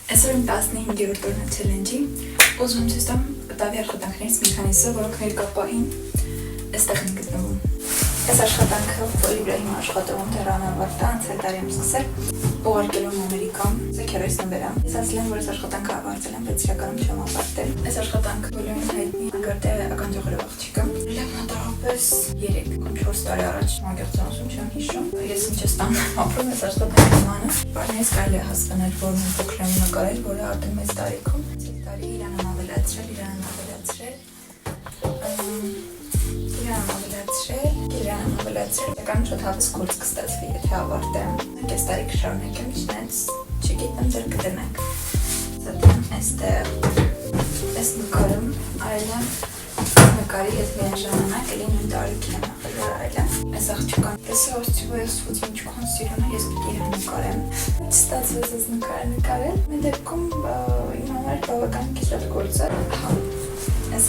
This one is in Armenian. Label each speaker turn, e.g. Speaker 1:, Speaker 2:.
Speaker 1: Այսօր իմ 15-րդ օրն է չելենջի, ուզում եմ ցույց տամ տավի աշխատանքներից մի քանիսը, որոնք ներկա պահին այստեղ են գտնվում։ Այս աշխատանքը, որի վրա հիմա աշխատում եմ դեռ անավարտ է, անցյալ տարի եմ սկսել, ուղարկել եմ Ամերիկա, սեքերոյս նվերամ։ Ես ասել եմ, որ այս աշխատանքը ավարտել եմ, բայց իրականում չեմ ավարտել։ Այս աշխատանքը բոլորին հայտնի անկարդեական ջողրով աղջիկը։ Լավնատարապես 3-4 տարի առաջ մագեղծանոսում չեմ հիշում։ Ես Ինչեստանում ապրում ես աշխատանքի մանը։ Բայց կարելի է հասկանալ, որ մի փոքր եմ նկարել, որը արդեն մեծ տարիքում։ Այս տարի Իրանն ավելացրել։ Իրականում շատ հավես գործ կստացվի, եթե ավարտեմ։ Այս տարի կշարունակեմ, չնայած չգիտեմ ձեր կդնենք։ Զատեմ այստեղ, այս նկարում արել եմ նկարի հետ միայն ժամանակ, էլի նույն տարիքին եմ արել եմ։ Այս աղջկան, ես ուսուցիչ ինչքան սիրուն է, ես պիտի իրան նկարեմ։ Ստացվեց այս նկարը նկարել, մեր դեպքում իմ համար բավական քիչ շատ գործ է։ Այս